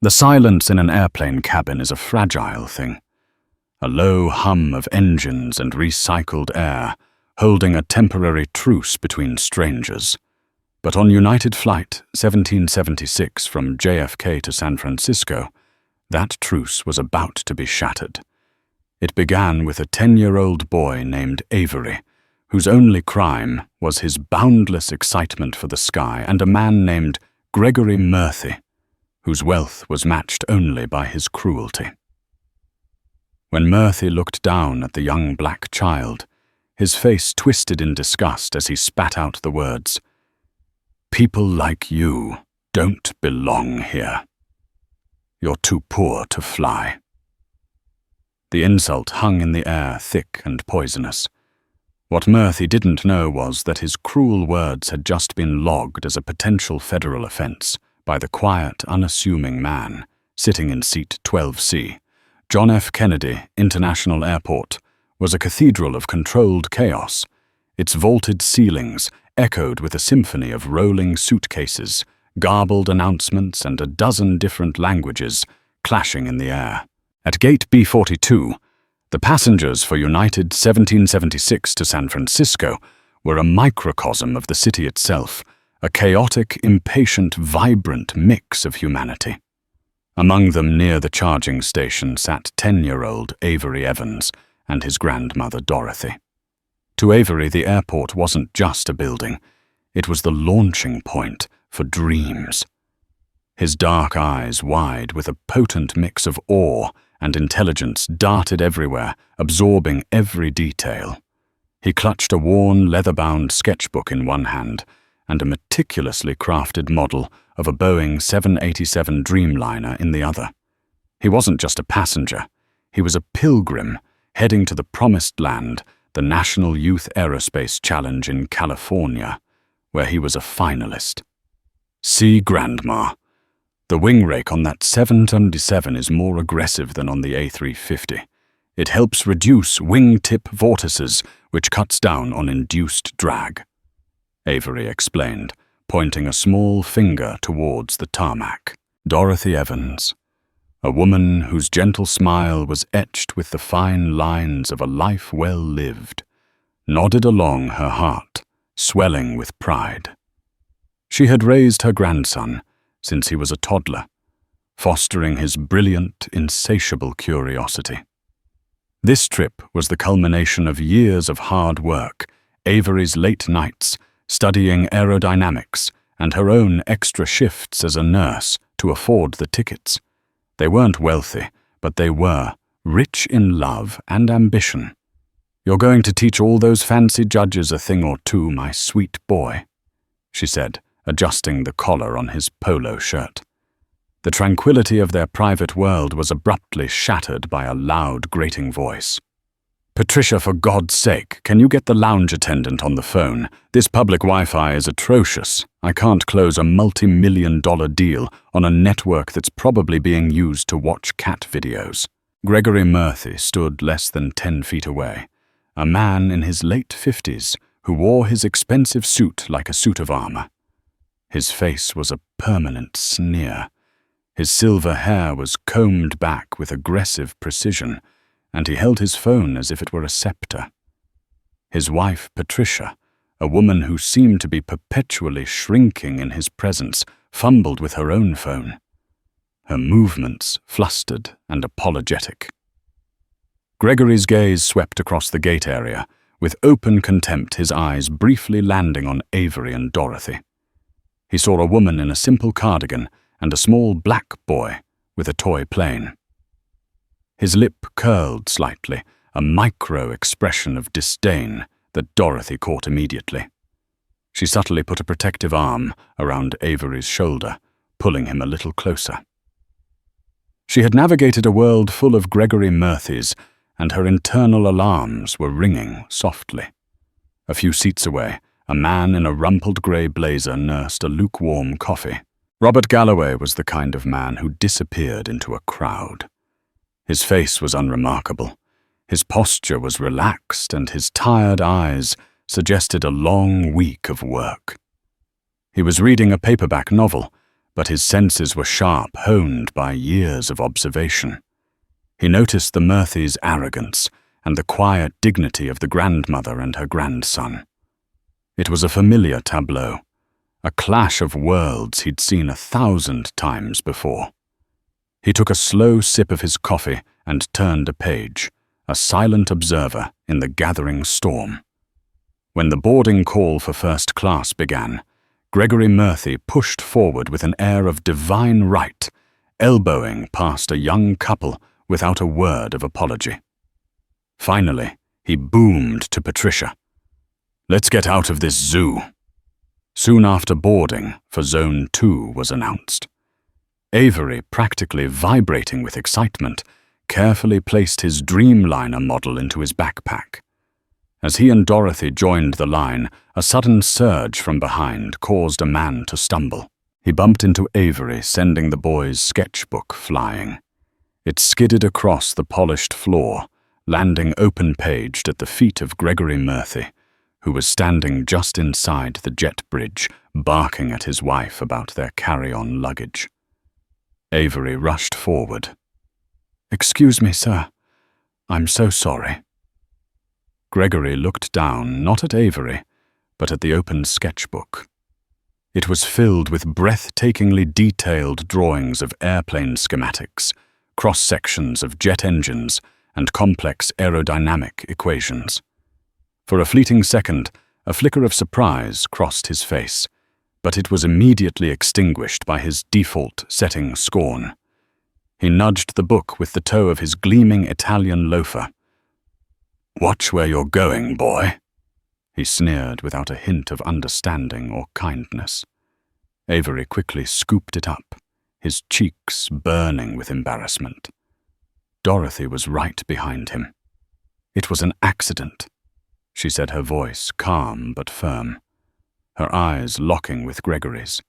The silence in an airplane cabin is a fragile thing. A low hum of engines and recycled air, holding a temporary truce between strangers. But on United Flight 1776 from JFK to San Francisco, that truce was about to be shattered. It began with a 10-year-old boy named Avery, whose only crime was his boundless excitement for the sky, and a man named Gregory Murphy, whose wealth was matched only by his cruelty. When Murphy looked down at the young black child, his face twisted in disgust as he spat out the words, "People like you don't belong here. You're too poor to fly." The insult hung in the air, thick and poisonous. What Murphy didn't know was that his cruel words had just been logged as a potential federal offense by the quiet, unassuming man sitting in seat 12C. John F. Kennedy International Airport was a cathedral of controlled chaos. Its vaulted ceilings echoed with a symphony of rolling suitcases, garbled announcements, and a dozen different languages clashing in the air. At Gate B42, the passengers for United 1776 to San Francisco were a microcosm of the city itself, a chaotic, impatient, vibrant mix of humanity. Among them near the charging station sat 10-year-old Avery Evans and his grandmother Dorothy. To Avery, the airport wasn't just a building, it was the launching point for dreams. His dark eyes, wide with a potent mix of awe and intelligence, darted everywhere, absorbing every detail. He clutched a worn, leather-bound sketchbook in one hand and a meticulously crafted model of a Boeing 787 Dreamliner in the other. He wasn't just a passenger, he was a pilgrim heading to the promised land, the National Youth Aerospace Challenge in California, where he was a finalist. "See, Grandma, the wing rake on that 727 is more aggressive than on the A350. It helps reduce wingtip vortices, which cuts down on induced drag," Avery explained, pointing a small finger towards the tarmac. Dorothy Evans, a woman whose gentle smile was etched with the fine lines of a life well lived, nodded along, her heart swelling with pride. She had raised her grandson since he was a toddler, fostering his brilliant, insatiable curiosity. This trip was the culmination of years of hard work, Avery's late nights, studying aerodynamics, and her own extra shifts as a nurse to afford the tickets. They weren't wealthy, but they were rich in love and ambition. "You're going to teach all those fancy judges a thing or two, my sweet boy," she said, adjusting the collar on his polo shirt. The tranquility of their private world was abruptly shattered by a loud, grating voice. "Patricia, for God's sake, can you get the lounge attendant on the phone? This public Wi-Fi is atrocious. I can't close a multi-million-dollar deal on a network that's probably being used to watch cat videos." Gregory Murphy stood less than 10 feet away, a man in his late 50s who wore his expensive suit like a suit of armor. His face was a permanent sneer. His silver hair was combed back with aggressive precision, and he held his phone as if it were a scepter. His wife, Patricia, a woman who seemed to be perpetually shrinking in his presence, fumbled with her own phone, her movements flustered and apologetic. Gregory's gaze swept across the gate area, with open contempt, his eyes briefly landing on Avery and Dorothy. He saw a woman in a simple cardigan and a small black boy with a toy plane. His lip curled slightly, a micro-expression of disdain that Dorothy caught immediately. She subtly put a protective arm around Avery's shoulder, pulling him a little closer. She had navigated a world full of Gregory Murphys, and her internal alarms were ringing softly. A few seats away, a man in a rumpled grey blazer nursed a lukewarm coffee. Robert Galloway was the kind of man who disappeared into a crowd. His face was unremarkable. His posture was relaxed, and his tired eyes suggested a long week of work. He was reading a paperback novel, but his senses were sharp, honed by years of observation. He noticed the Murthy's arrogance and the quiet dignity of the grandmother and her grandson. It was a familiar tableau, a clash of worlds he'd seen 1,000 times before. He took a slow sip of his coffee and turned a page, a silent observer in the gathering storm. When the boarding call for first class began, Gregory Murthy pushed forward with an air of divine right, elbowing past a young couple without a word of apology. Finally, he boomed to Patricia, "Let's get out of this zoo." Soon after boarding, for Zone 2 was announced. Avery, practically vibrating with excitement, carefully placed his Dreamliner model into his backpack. As he and Dorothy joined the line, a sudden surge from behind caused a man to stumble. He bumped into Avery, sending the boy's sketchbook flying. It skidded across the polished floor, landing open-paged at the feet of Gregory Murthy, who was standing just inside the jet bridge, barking at his wife about their carry-on luggage. Avery rushed forward. "Excuse me, sir. I'm so sorry." Gregory looked down, not at Avery, but at the open sketchbook. It was filled with breathtakingly detailed drawings of airplane schematics, cross-sections of jet engines, and complex aerodynamic equations. For a fleeting second, a flicker of surprise crossed his face, but it was immediately extinguished by his default setting scorn. He nudged the book with the toe of his gleaming Italian loafer. "Watch where you're going, boy," he sneered without a hint of understanding or kindness. Avery quickly scooped it up, his cheeks burning with embarrassment. Dorothy was right behind him. "It was an accident," she said, her voice calm but firm, her eyes locking with Gregory's.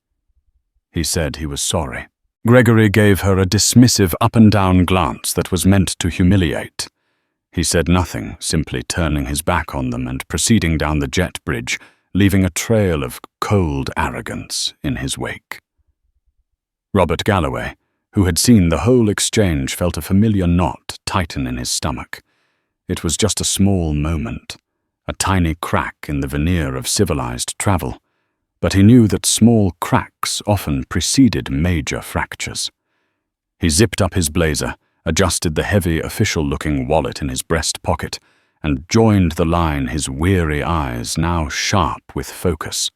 He said he was sorry. Gregory gave her a dismissive up-and-down glance that was meant to humiliate. He said nothing, simply turning his back on them and proceeding down the jet bridge, leaving a trail of cold arrogance in his wake. Robert Galloway, who had seen the whole exchange, felt a familiar knot tighten in his stomach. It was just a small moment, a tiny crack in the veneer of civilized travel, but he knew that small cracks often preceded major fractures. He zipped up his blazer, adjusted the heavy official-looking wallet in his breast pocket, and joined the line, his weary eyes now sharp with focus.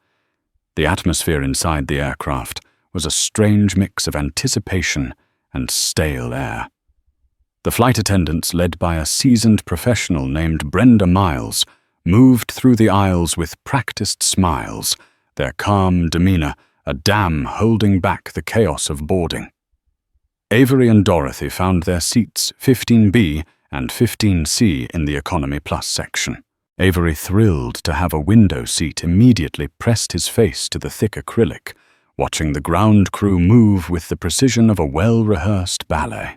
The atmosphere inside the aircraft was a strange mix of anticipation and stale air. The flight attendants, led by a seasoned professional named Brenda Miles, moved through the aisles with practiced smiles, their calm demeanor a dam holding back the chaos of boarding. Avery and Dorothy found their seats 15B and 15C in the Economy Plus section. Avery, thrilled to have a window seat, immediately pressed his face to the thick acrylic, watching the ground crew move with the precision of a well-rehearsed ballet.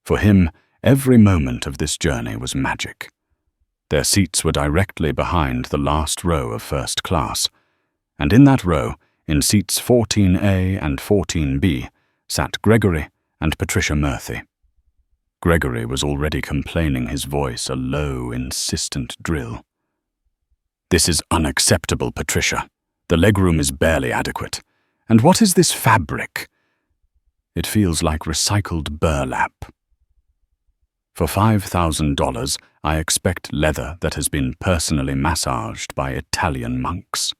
For him, every moment of this journey was magic. Their seats were directly behind the last row of first class, and in that row, in seats 14A and 14B, sat Gregory and Patricia Murthy. Gregory was already complaining, his voice a low, insistent drill. "This is unacceptable, Patricia. The legroom is barely adequate. And what is this fabric? It feels like recycled burlap. For $5,000, I expect leather that has been personally massaged by Italian monks."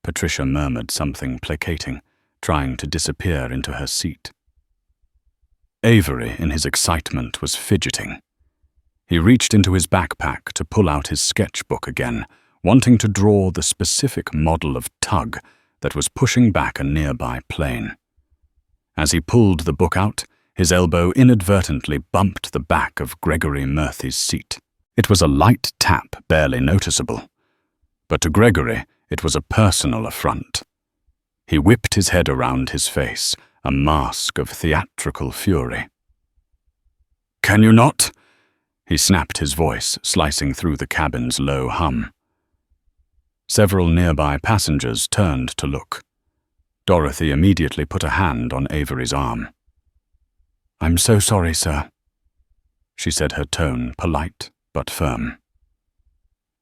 Patricia murmured something placating, trying to disappear into her seat. Avery, in his excitement, was fidgeting. He reached into his backpack to pull out his sketchbook again, wanting to draw the specific model of tug that was pushing back a nearby plane. As he pulled the book out, his elbow inadvertently bumped the back of Gregory Murthy's seat. It was a light tap, barely noticeable. But to Gregory, it was a personal affront. He whipped his head around his face, a mask of theatrical fury. "Can you not?" He snapped, his voice slicing through the cabin's low hum. Several nearby passengers turned to look. Dorothy immediately put a hand on Avery's arm. "I'm so sorry, sir," she said, her tone polite but firm.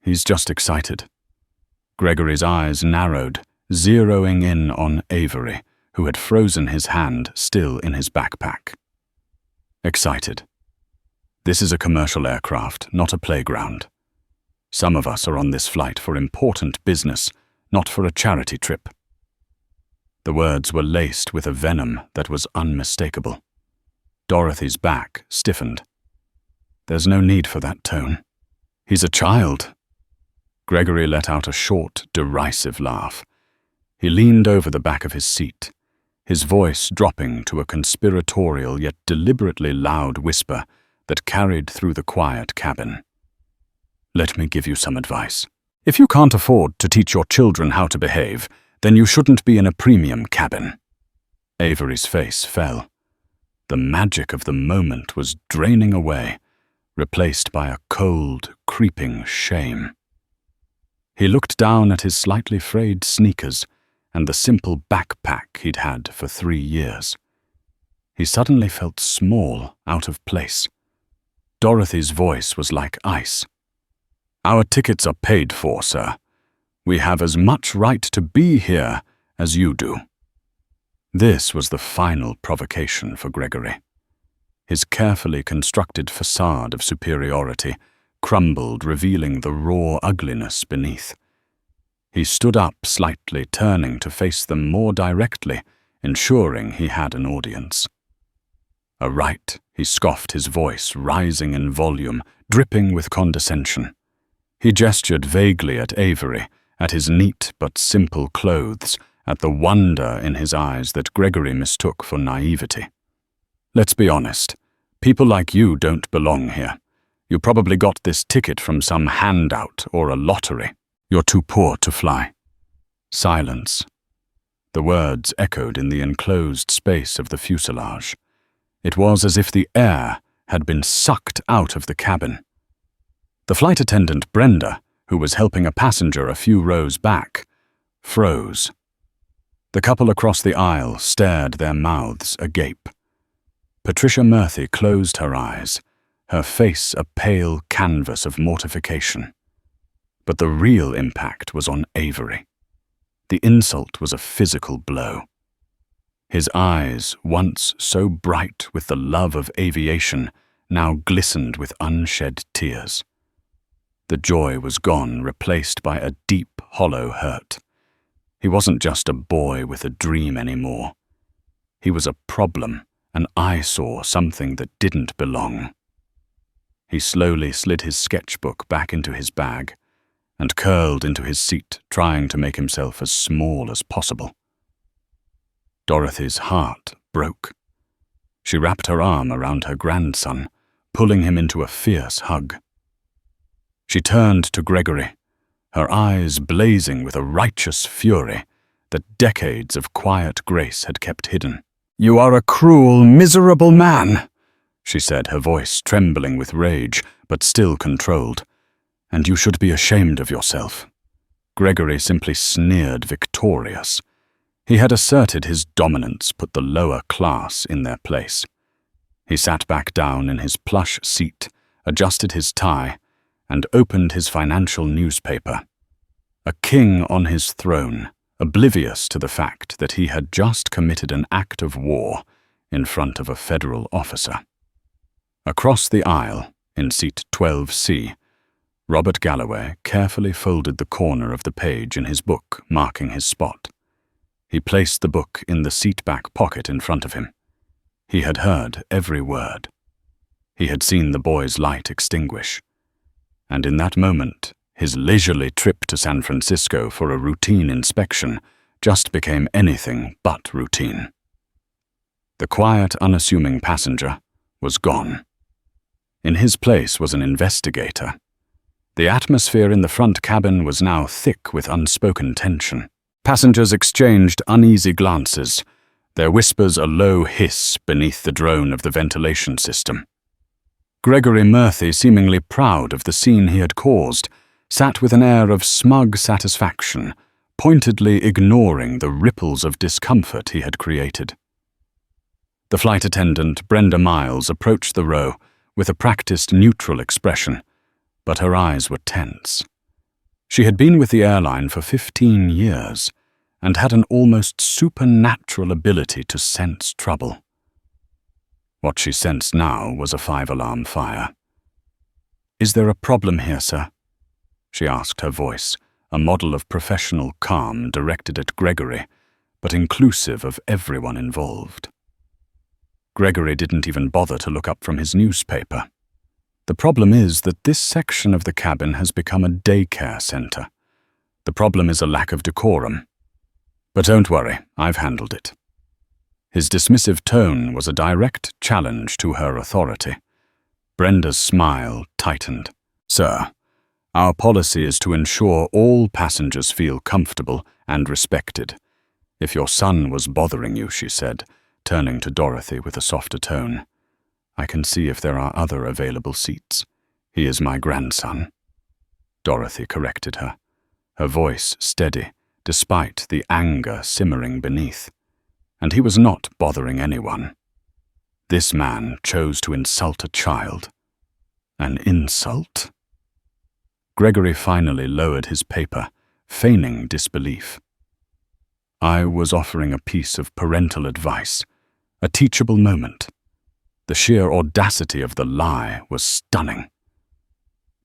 "He's just excited." Gregory's eyes narrowed, zeroing in on Avery, who had frozen his hand still in his backpack. "Excited. This is a commercial aircraft, not a playground. Some of us are on this flight for important business, not for a charity trip." The words were laced with a venom that was unmistakable. Dorothy's back stiffened. "There's no need for that tone. He's a child." Gregory let out a short, derisive laugh. He leaned over the back of his seat, his voice dropping to a conspiratorial yet deliberately loud whisper that carried through the quiet cabin. "Let me give you some advice. If you can't afford to teach your children how to behave, then you shouldn't be in a premium cabin." Avery's face fell. The magic of the moment was draining away, replaced by a cold, creeping shame. He looked down at his slightly frayed sneakers and the simple backpack he'd had for 3 years. He suddenly felt small, out of place. Dorothy's voice was like ice. "Our tickets are paid for, sir. We have as much right to be here as you do." This was the final provocation for Gregory. His carefully constructed facade of superiority crumbled, revealing the raw ugliness beneath. He stood up slightly, turning to face them more directly, ensuring he had an audience. "A right," he scoffed, his voice rising in volume, dripping with condescension. He gestured vaguely at Avery, at his neat but simple clothes, at the wonder in his eyes that Gregory mistook for naivety. "Let's be honest. People like you don't belong here. You probably got this ticket from some handout or a lottery. You're too poor to fly." Silence. The words echoed in the enclosed space of the fuselage. It was as if the air had been sucked out of the cabin. The flight attendant, Brenda, who was helping a passenger a few rows back, froze. The couple across the aisle stared, their mouths agape. Patricia Murphy closed her eyes, her face a pale canvas of mortification. But the real impact was on Avery. The insult was a physical blow. His eyes, once so bright with the love of aviation, now glistened with unshed tears. The joy was gone, replaced by a deep, hollow hurt. He wasn't just a boy with a dream anymore. He was a problem, an eyesore, something that didn't belong. He slowly slid his sketchbook back into his bag and curled into his seat, trying to make himself as small as possible. Dorothy's heart broke. She wrapped her arm around her grandson, pulling him into a fierce hug. She turned to Gregory, her eyes blazing with a righteous fury that decades of quiet grace had kept hidden. "You are a cruel, miserable man," she said, her voice trembling with rage, but still controlled. "And you should be ashamed of yourself." Gregory simply sneered, victorious. He had asserted his dominance, put the lower class in their place. He sat back down in his plush seat, adjusted his tie, and opened his financial newspaper. A king on his throne, oblivious to the fact that he had just committed an act of war in front of a federal officer. Across the aisle, in seat 12C, Robert Galloway carefully folded the corner of the page in his book, marking his spot. He placed the book in the seat-back pocket in front of him. He had heard every word. He had seen the boy's light extinguish. And in that moment, his leisurely trip to San Francisco for a routine inspection just became anything but routine. The quiet, unassuming passenger was gone. In his place was an investigator. The atmosphere in the front cabin was now thick with unspoken tension. Passengers exchanged uneasy glances, their whispers a low hiss beneath the drone of the ventilation system. Gregory Murphy, seemingly proud of the scene he had caused, sat with an air of smug satisfaction, pointedly ignoring the ripples of discomfort he had created. The flight attendant, Brenda Miles, approached the row with a practiced neutral expression, but her eyes were tense. She had been with the airline for 15 years and had an almost supernatural ability to sense trouble. What she sensed now was a 5-alarm fire. "Is there a problem here, sir?" she asked, her voice, a model of professional calm directed at Gregory, but inclusive of everyone involved. Gregory didn't even bother to look up from his newspaper. "The problem is that this section of the cabin has become a daycare center. The problem is a lack of decorum. But don't worry, I've handled it." His dismissive tone was a direct challenge to her authority. Brenda's smile tightened. "Sir, our policy is to ensure all passengers feel comfortable and respected. If your son was bothering you," she said, turning to Dorothy with a softer tone, "I can see if there are other available seats. He is my grandson." Dorothy corrected her, her voice steady, despite the anger simmering beneath. And he was not bothering anyone. This man chose to insult a child. An insult? Gregory finally lowered his paper, feigning disbelief. "I was offering a piece of parental advice, a teachable moment." The sheer audacity of the lie was stunning.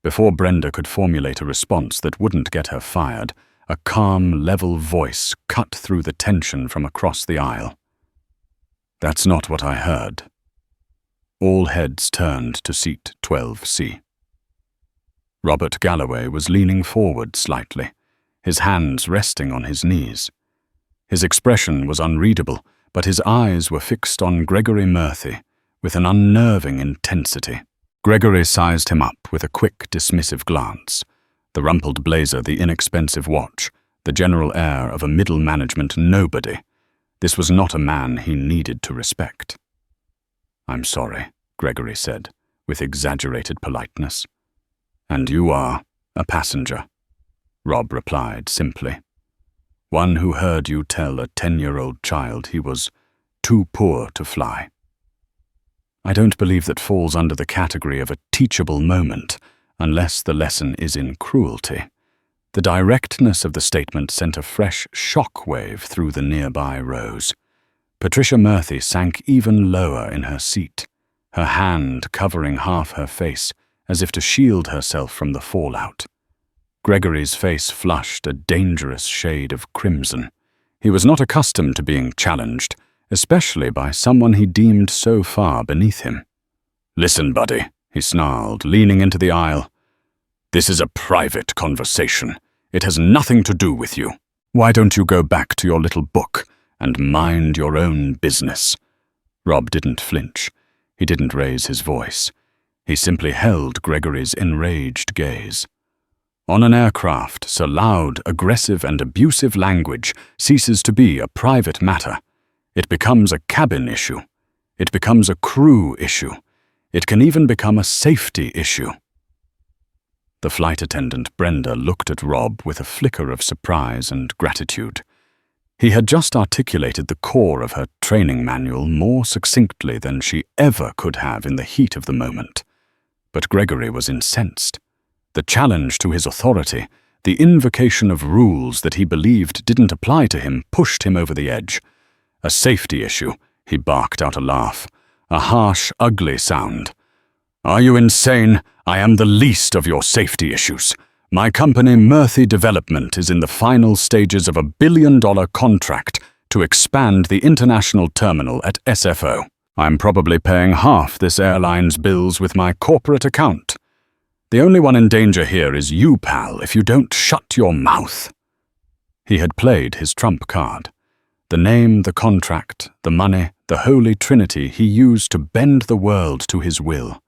Before Brenda could formulate a response that wouldn't get her fired, a calm, level voice cut through the tension from across the aisle. "That's not what I heard." All heads turned to seat 12C. Robert Galloway was leaning forward slightly, his hands resting on his knees. His expression was unreadable, but his eyes were fixed on Gregory Murphy with an unnerving intensity. Gregory sized him up with a quick, dismissive glance. The rumpled blazer, the inexpensive watch, the general air of a middle management nobody. This was not a man he needed to respect. "I'm sorry," Gregory said, with exaggerated politeness. "And you are a passenger," Rob replied simply. "One who heard you tell a 10-year-old child he was too poor to fly." "I don't believe that falls under the category of a teachable moment, unless the lesson is in cruelty." The directness of the statement sent a fresh shock wave through the nearby rows. Patricia Murphy sank even lower in her seat, her hand covering half her face as if to shield herself from the fallout. Gregory's face flushed a dangerous shade of crimson. He was not accustomed to being challenged, especially by someone he deemed so far beneath him. "Listen, buddy," he snarled, leaning into the aisle. "This is a private conversation. It has nothing to do with you. Why don't you go back to your little book and mind your own business?" Rob didn't flinch. He didn't raise his voice. He simply held Gregory's enraged gaze. On an aircraft, so loud, aggressive, and abusive language ceases to be a private matter. It becomes a cabin issue. It becomes a crew issue. It can even become a safety issue. The flight attendant, Brenda, looked at Rob with a flicker of surprise and gratitude. He had just articulated the core of her training manual more succinctly than she ever could have in the heat of the moment. But Gregory was incensed. The challenge to his authority, the invocation of rules that he believed didn't apply to him, pushed him over the edge. "A safety issue," he barked out a laugh, a harsh, ugly sound. "Are you insane? I am the least of your safety issues. My company, Murphy Development, is in the final stages of a billion-dollar contract to expand the international terminal at SFO. I'm probably paying half this airline's bills with my corporate account. The only one in danger here is you, pal, if you don't shut your mouth." He had played his trump card. The name, the contract, the money, the holy trinity he used to bend the world to his will.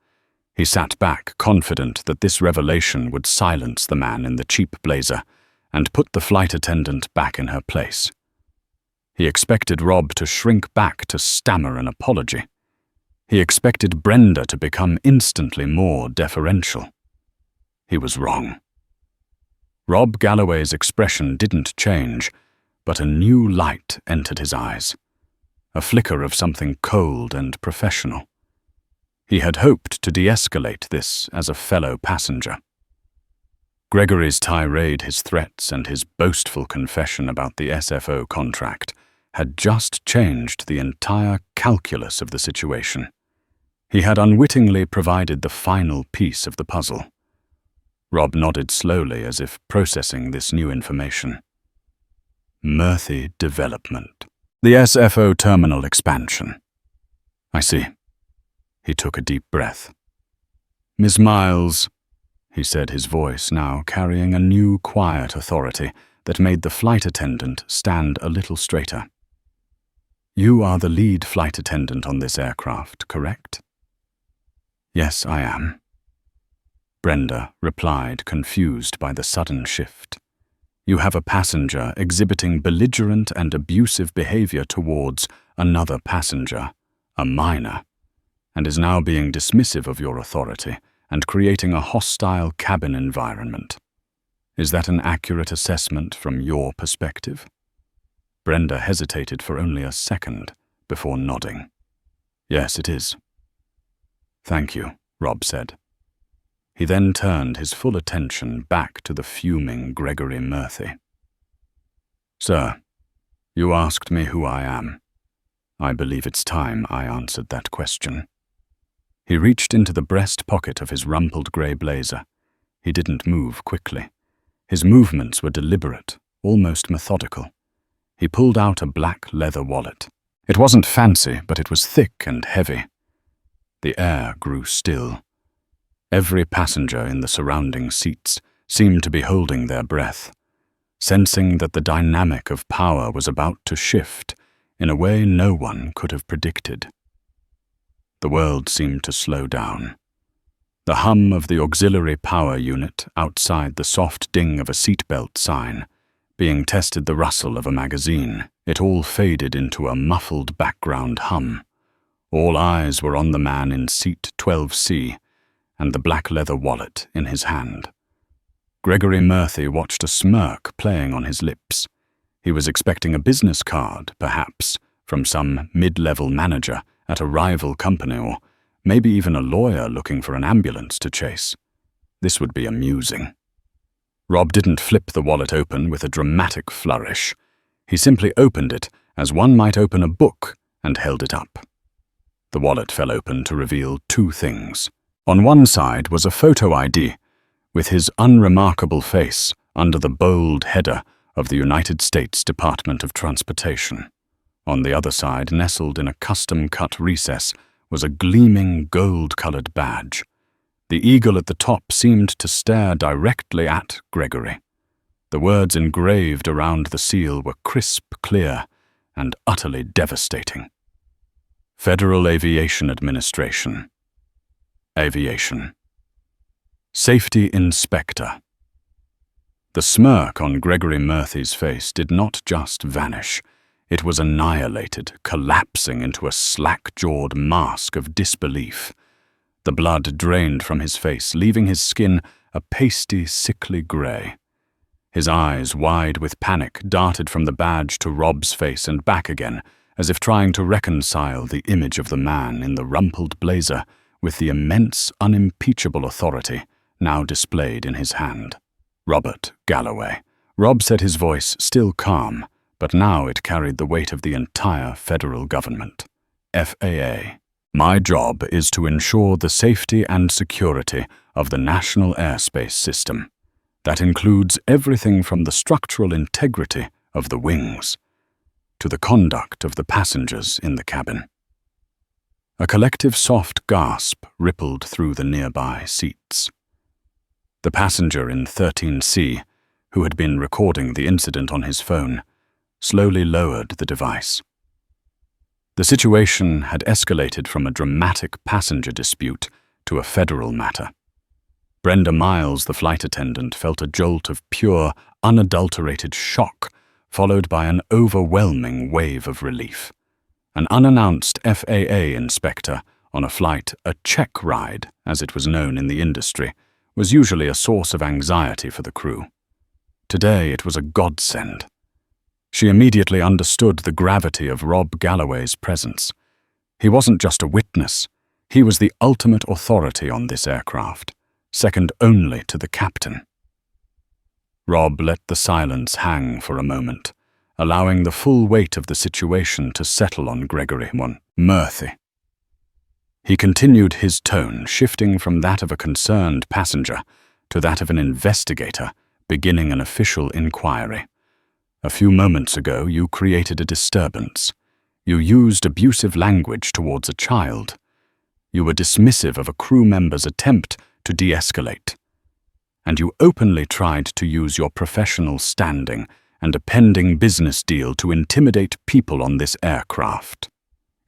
He sat back, confident that this revelation would silence the man in the cheap blazer and put the flight attendant back in her place. He expected Rob to shrink back to stammer an apology. He expected Brenda to become instantly more deferential. He was wrong. Rob Galloway's expression didn't change, but a new light entered his eyes, a flicker of something cold and professional. He had hoped to de-escalate this as a fellow passenger. Gregory's tirade, his threats, and his boastful confession about the SFO contract had just changed the entire calculus of the situation. He had unwittingly provided the final piece of the puzzle. Rob nodded slowly as if processing this new information. Murthy development. The SFO terminal expansion. I see. He took a deep breath. Miss Miles, he said, his voice now carrying a new quiet authority that made the flight attendant stand a little straighter. You are the lead flight attendant on this aircraft, correct? Yes, I am. Brenda replied, confused by the sudden shift. You have a passenger exhibiting belligerent and abusive behavior towards another passenger, a minor, and is now being dismissive of your authority and creating a hostile cabin environment. Is that an accurate assessment from your perspective? Brenda hesitated for only a second before nodding. Yes, it is. Thank you, Rob said. He then turned his full attention back to the fuming Gregory Murthy. Sir, you asked me who I am. I believe it's time I answered that question. He reached into the breast pocket of his rumpled grey blazer. He didn't move quickly. His movements were deliberate, almost methodical. He pulled out a black leather wallet. It wasn't fancy, but it was thick and heavy. The air grew still. Every passenger in the surrounding seats seemed to be holding their breath, sensing that the dynamic of power was about to shift in a way no one could have predicted. The world seemed to slow down. The hum of the auxiliary power unit outside the soft ding of a seatbelt sign, being tested the rustle of a magazine, it all faded into a muffled background hum. All eyes were on the man in seat 12C, and the black leather wallet in his hand. Gregory Murthy watched a smirk playing on his lips. He was expecting a business card, perhaps, from some mid-level manager at a rival company, or maybe even a lawyer looking for an ambulance to chase. This would be amusing. Rob didn't flip the wallet open with a dramatic flourish. He simply opened it as one might open a book and held it up. The wallet fell open to reveal two things. On one side was a photo ID with his unremarkable face under the bold header of the United States Department of Transportation. On the other side, nestled in a custom-cut recess, was a gleaming gold-colored badge. The eagle at the top seemed to stare directly at Gregory. The words engraved around the seal were crisp, clear, and utterly devastating. Federal Aviation Administration. Aviation. Safety Inspector. The smirk on Gregory Murthy's face did not just vanish. It was annihilated, collapsing into a slack-jawed mask of disbelief. The blood drained from his face, leaving his skin a pasty, sickly grey. His eyes, wide with panic, darted from the badge to Rob's face and back again, as if trying to reconcile the image of the man in the rumpled blazer with the immense, unimpeachable authority now displayed in his hand. Robert Galloway. Rob said, his voice still calm, but now it carried the weight of the entire federal government. FAA. My job is to ensure the safety and security of the national airspace system. That includes everything from the structural integrity of the wings to the conduct of the passengers in the cabin. A collective soft gasp rippled through the nearby seats. The passenger in 13C, who had been recording the incident on his phone, slowly lowered the device. The situation had escalated from a dramatic passenger dispute to a federal matter. Brenda Miles, the flight attendant, felt a jolt of pure, unadulterated shock, followed by an overwhelming wave of relief. An unannounced FAA inspector on a flight, a check ride, as it was known in the industry, was usually a source of anxiety for the crew. Today it was a godsend. She immediately understood the gravity of Rob Galloway's presence. He wasn't just a witness. He was the ultimate authority on this aircraft, second only to the captain. Rob let the silence hang for a moment, allowing the full weight of the situation to settle on Gregory Murphy. He continued his tone, shifting from that of a concerned passenger to that of an investigator, beginning an official inquiry. A few moments ago, you created a disturbance. You used abusive language towards a child. You were dismissive of a crew member's attempt to de-escalate. And you openly tried to use your professional standing and a pending business deal to intimidate people on this aircraft.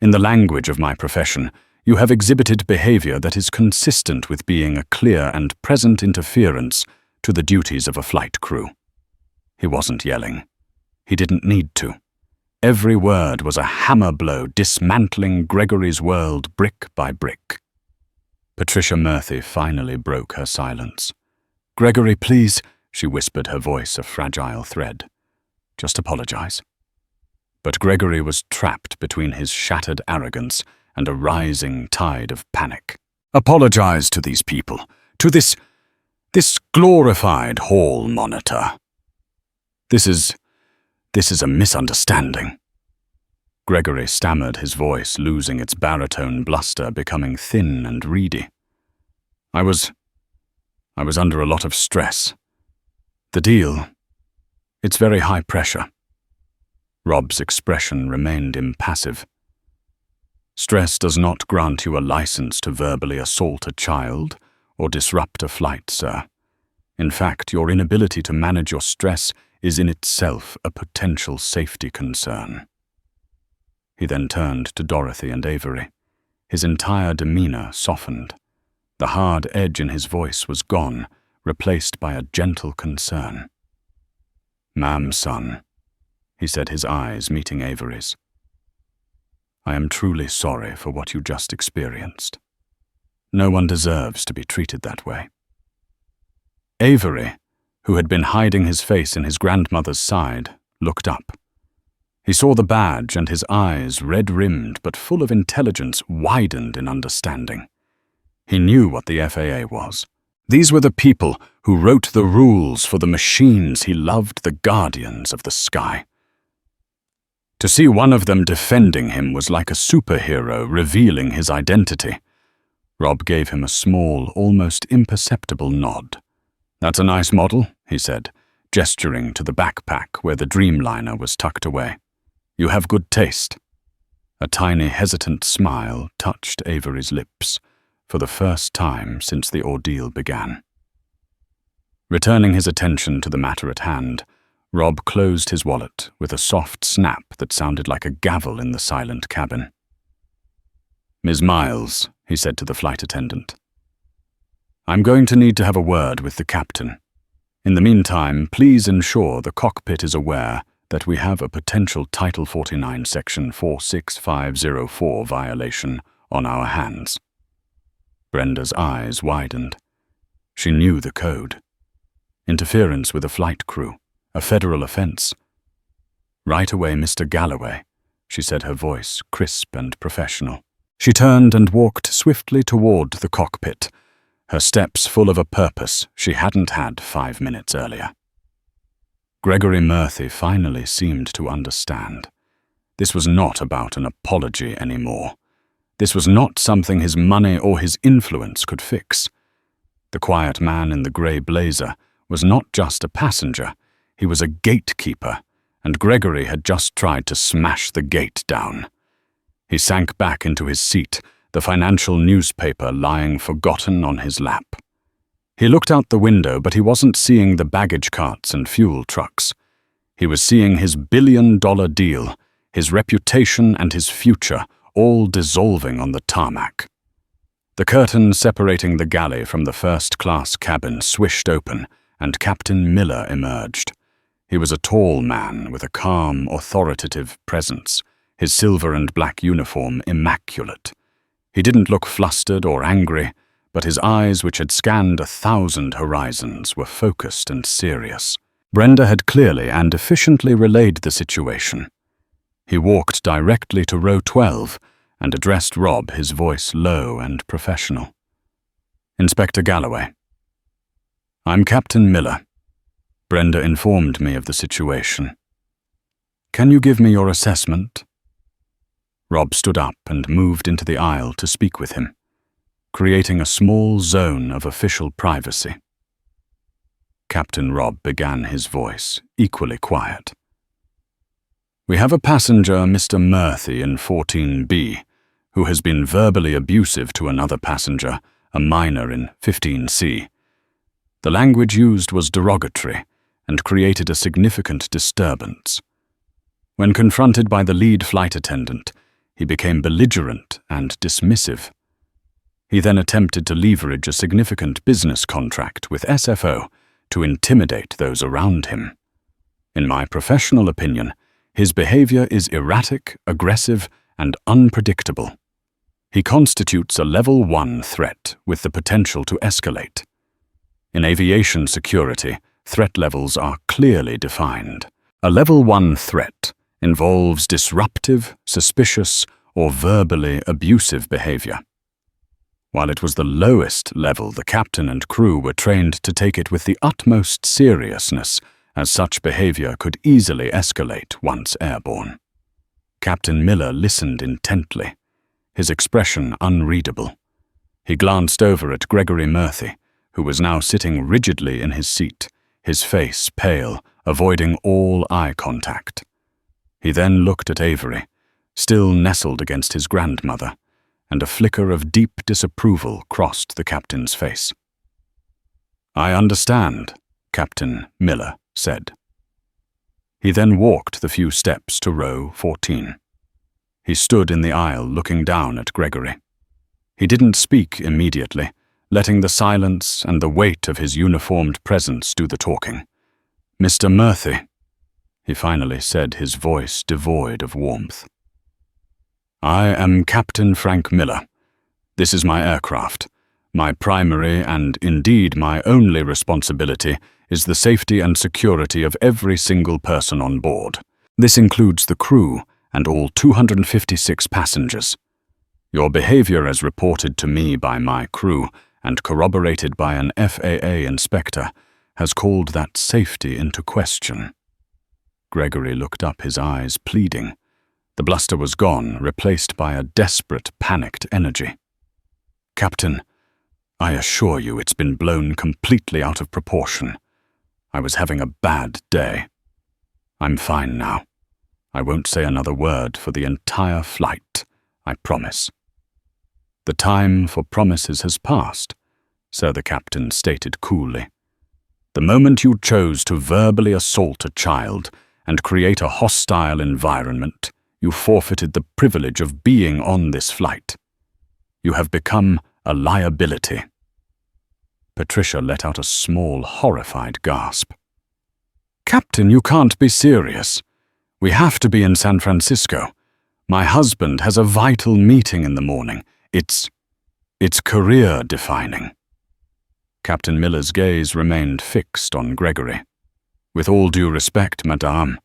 In the language of my profession, you have exhibited behavior that is consistent with being a clear and present interference to the duties of a flight crew. He wasn't yelling. He didn't need to. Every word was a hammer blow dismantling Gregory's world brick by brick. Patricia Murphy finally broke her silence. "Gregory, please," she whispered, her voice a fragile thread. "Just apologize." But Gregory was trapped between his shattered arrogance and a rising tide of panic. "Apologize to these people, to this glorified hall monitor. This is a misunderstanding." Gregory stammered, his voice losing its baritone bluster, becoming thin and reedy. I was under a lot of stress. The deal, it's very high pressure." Rob's expression remained impassive. "Stress does not grant you a license to verbally assault a child or disrupt a flight, sir. In fact, your inability to manage your stress is in itself a potential safety concern." He then turned to Dorothy and Avery. His entire demeanor softened. The hard edge in his voice was gone, replaced by a gentle concern. "Ma'am, son," he said, his eyes meeting Avery's. "I am truly sorry for what you just experienced. No one deserves to be treated that way." Avery, who had been hiding his face in his grandmother's side, looked up. He saw the badge, and his eyes, red-rimmed but full of intelligence, widened in understanding. He knew what the FAA was. These were the people who wrote the rules for the machines he loved, the guardians of the sky. To see one of them defending him was like a superhero revealing his identity. Rob gave him a small, almost imperceptible nod. "That's a nice model," he said, gesturing to the backpack where the Dreamliner was tucked away. "You have good taste." A tiny, hesitant smile touched Avery's lips, for the first time since the ordeal began. Returning his attention to the matter at hand, Rob closed his wallet with a soft snap that sounded like a gavel in the silent cabin. "Ms. Miles," he said to the flight attendant, "I'm going to need to have a word with the captain. In the meantime, please ensure the cockpit is aware that we have a potential Title 49 Section 46504 violation on our hands." Brenda's eyes widened. She knew the code. Interference with a flight crew, a federal offense. "Right away, Mr. Galloway," she said, her voice crisp and professional. She turned and walked swiftly toward the cockpit, her steps full of a purpose she hadn't had 5 minutes earlier. Gregory Murphy finally seemed to understand. This was not about an apology anymore. This was not something his money or his influence could fix. The quiet man in the grey blazer was not just a passenger, he was a gatekeeper, and Gregory had just tried to smash the gate down. He sank back into his seat, the financial newspaper lying forgotten on his lap. He looked out the window, but he wasn't seeing the baggage carts and fuel trucks. He was seeing his billion-dollar deal, his reputation and his future, all dissolving on the tarmac. The curtain separating the galley from the first-class cabin swished open, and Captain Miller emerged. He was a tall man with a calm, authoritative presence, his silver and black uniform immaculate. He didn't look flustered or angry, but his eyes, which had scanned 1,000 horizons, were focused and serious. Brenda had clearly and efficiently relayed the situation. He walked directly to row 12 and addressed Rob, his voice low and professional. "Inspector Galloway." "I'm Captain Miller. Brenda informed me of the situation. Can you give me your assessment?" Rob stood up and moved into the aisle to speak with him, creating a small zone of official privacy. Captain Rob began his voice, equally quiet. "We have a passenger, Mr. Murphy, in 14B, who has been verbally abusive to another passenger, a minor in 15C. The language used was derogatory and created a significant disturbance. When confronted by the lead flight attendant, he became belligerent and dismissive. He then attempted to leverage a significant business contract with SFO to intimidate those around him. In my professional opinion, his behavior is erratic, aggressive, and unpredictable. He constitutes a Level 1 threat with the potential to escalate. In aviation security, threat levels are clearly defined. A Level 1 threat involves disruptive, suspicious, or verbally abusive behavior. While it was the lowest level, the captain and crew were trained to take it with the utmost seriousness, as such behavior could easily escalate once airborne. Captain Miller listened intently, his expression unreadable. He glanced over at Gregory Murphy, who was now sitting rigidly in his seat, his face pale, avoiding all eye contact. He then looked at Avery, still nestled against his grandmother, and a flicker of deep disapproval crossed the captain's face. "I understand," Captain Miller said. He then walked the few steps to row 14. He stood in the aisle looking down at Gregory. He didn't speak immediately, letting the silence and the weight of his uniformed presence do the talking. "Mr. Murphy," he finally said, his voice devoid of warmth. "I am Captain Frank Miller. This is my aircraft. My primary and indeed my only responsibility is the safety and security of every single person on board. This includes the crew and all 256 passengers. Your behavior as reported to me by my crew and corroborated by an FAA inspector has called that safety into question." Gregory looked up, his eyes pleading. The bluster was gone, replaced by a desperate, panicked energy. "Captain, I assure you it's been blown completely out of proportion. I was having a bad day. I'm fine now. I won't say another word for the entire flight, I promise." "The time for promises has passed," Sir the Captain stated coolly. "The moment you chose to verbally assault a child and create a hostile environment, you forfeited the privilege of being on this flight. You have become a liability." Patricia let out a small, horrified gasp. "Captain, you can't be serious. We have to be in San Francisco. My husband has a vital meeting in the morning. It's career-defining." Captain Miller's gaze remained fixed on Gregory. "With all due respect, madame,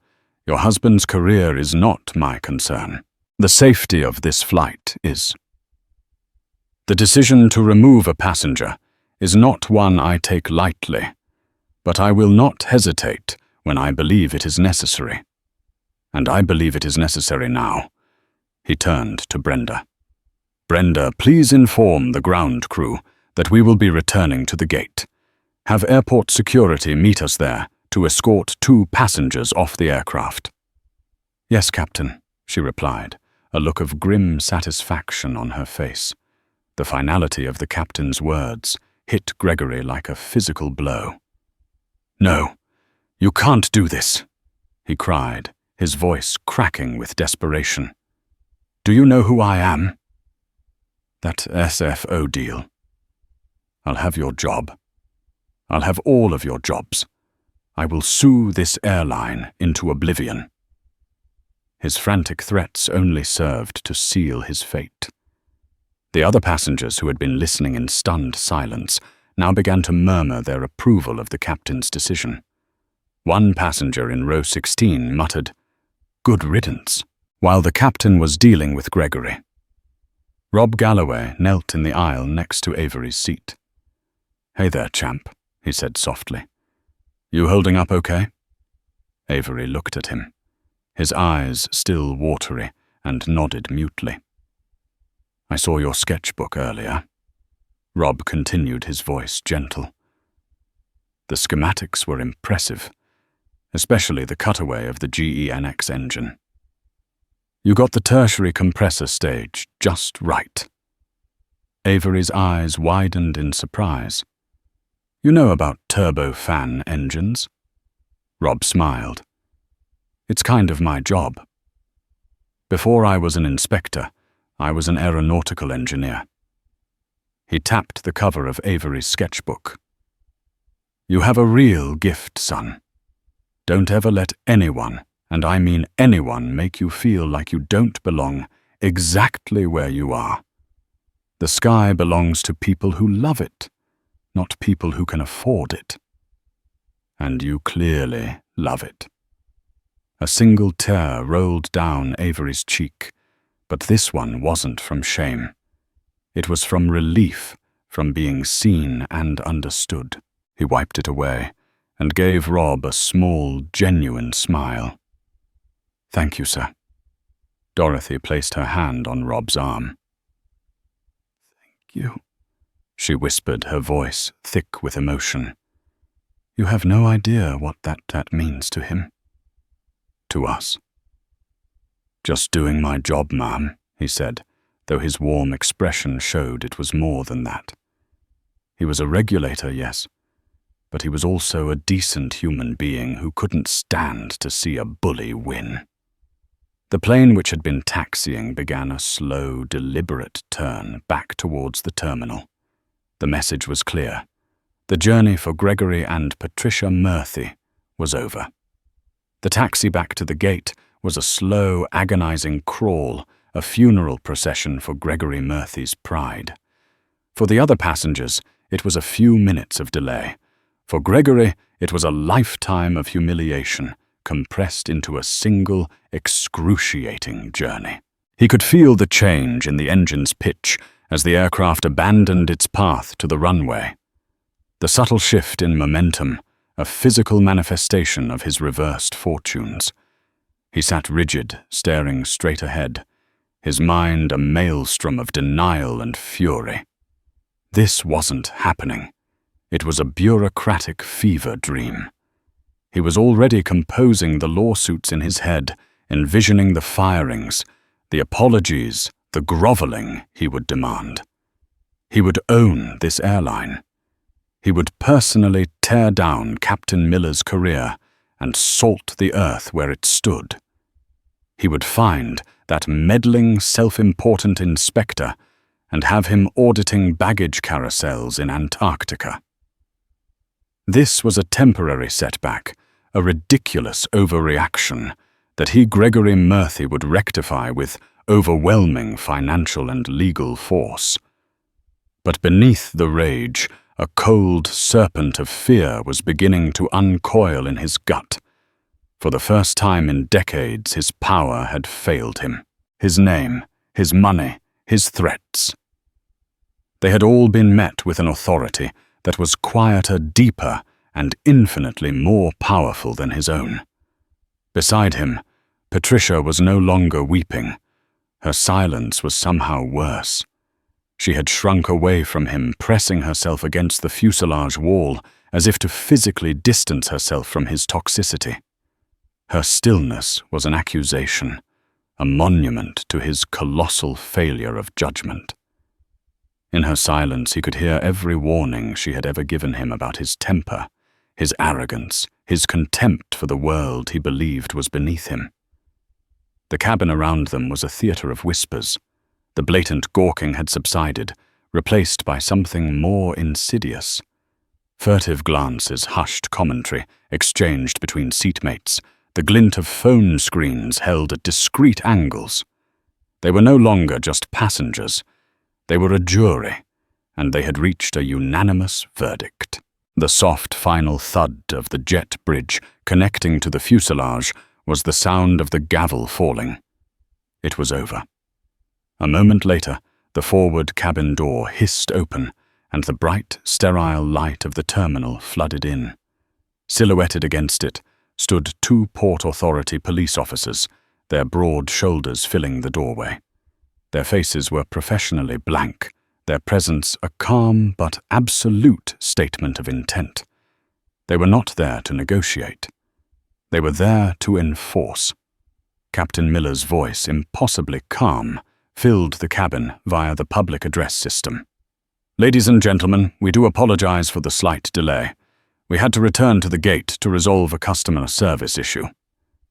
your husband's career is not my concern. The safety of this flight is. The decision to remove a passenger is not one I take lightly, but I will not hesitate when I believe it is necessary. And I believe it is necessary now." He turned to Brenda. "Brenda, please inform the ground crew that we will be returning to the gate. Have airport security meet us there to escort 2 passengers off the aircraft." "Yes, Captain," she replied, a look of grim satisfaction on her face. The finality of the captain's words hit Gregory like a physical blow. "No, you can't do this," he cried, his voice cracking with desperation. "Do you know who I am?" "That SFO deal. I'll have your job. I'll have all of your jobs. I will sue this airline into oblivion." His frantic threats only served to seal his fate. The other passengers, who had been listening in stunned silence, now began to murmur their approval of the captain's decision. One passenger in row 16 muttered, "Good riddance," while the captain was dealing with Gregory. Rob Galloway knelt in the aisle next to Avery's seat. "Hey there, champ," he said softly. "You holding up okay?" Avery looked at him, his eyes still watery, and nodded mutely. "I saw your sketchbook earlier." Rob continued, his voice gentle. "The schematics were impressive, especially the cutaway of the GENX engine. You got the tertiary compressor stage just right." Avery's eyes widened in surprise. "You know about turbofan engines?" Rob smiled. "It's kind of my job. Before I was an inspector, I was an aeronautical engineer." He tapped the cover of Avery's sketchbook. "You have a real gift, son. Don't ever let anyone, and I mean anyone, make you feel like you don't belong exactly where you are. The sky belongs to people who love it, not people who can afford it. And you clearly love it." A single tear rolled down Avery's cheek, but this one wasn't from shame. It was from relief, from being seen and understood. He wiped it away and gave Rob a small, genuine smile. "Thank you, sir." Dorothy placed her hand on Rob's arm. "Thank you," she whispered, her voice thick with emotion. "You have no idea what that means to him." "To us." "Just doing my job, ma'am," he said, though his warm expression showed it was more than that. He was a regulator, yes, but he was also a decent human being who couldn't stand to see a bully win. The plane which had been taxiing began a slow, deliberate turn back towards the terminal. The message was clear. The journey for Gregory and Patricia Murphy was over. The taxi back to the gate was a slow, agonizing crawl, a funeral procession for Gregory Murphy's pride. For the other passengers, it was a few minutes of delay. For Gregory, it was a lifetime of humiliation, compressed into a single, excruciating journey. He could feel the change in the engine's pitch as the aircraft abandoned its path to the runway. The subtle shift in momentum, a physical manifestation of his reversed fortunes. He sat rigid, staring straight ahead, his mind a maelstrom of denial and fury. This wasn't happening. It was a bureaucratic fever dream. He was already composing the lawsuits in his head, envisioning the firings, the apologies, the groveling he would demand. He would own this airline. He would personally tear down Captain Miller's career and salt the earth where it stood. He would find that meddling, self-important inspector and have him auditing baggage carousels in Antarctica. This was a temporary setback, a ridiculous overreaction that he, Gregory Murphy, would rectify with overwhelming financial and legal force. But beneath the rage, a cold serpent of fear was beginning to uncoil in his gut. For the first time in decades, his power had failed him. His name, his money, his threats. They had all been met with an authority that was quieter, deeper, and infinitely more powerful than his own. Beside him, Patricia was no longer weeping. Her silence was somehow worse. She had shrunk away from him, pressing herself against the fuselage wall as if to physically distance herself from his toxicity. Her stillness was an accusation, a monument to his colossal failure of judgment. In her silence, he could hear every warning she had ever given him about his temper, his arrogance, his contempt for the world he believed was beneath him. The cabin around them was a theater of whispers. The blatant gawking had subsided, replaced by something more insidious. Furtive glances, hushed commentary, exchanged between seatmates, the glint of phone screens held at discreet angles. They were no longer just passengers. They were a jury, and they had reached a unanimous verdict. The soft final thud of the jet bridge connecting to the fuselage was the sound of the gavel falling. It was over. A moment later, the forward cabin door hissed open, and the bright, sterile light of the terminal flooded in. Silhouetted against it stood 2 Port Authority police officers, their broad shoulders filling the doorway. Their faces were professionally blank, their presence a calm but absolute statement of intent. They were not there to negotiate. They were there to enforce. Captain Miller's voice, impossibly calm, filled the cabin via the public address system. "Ladies and gentlemen, we do apologize for the slight delay. We had to return to the gate to resolve a customer service issue.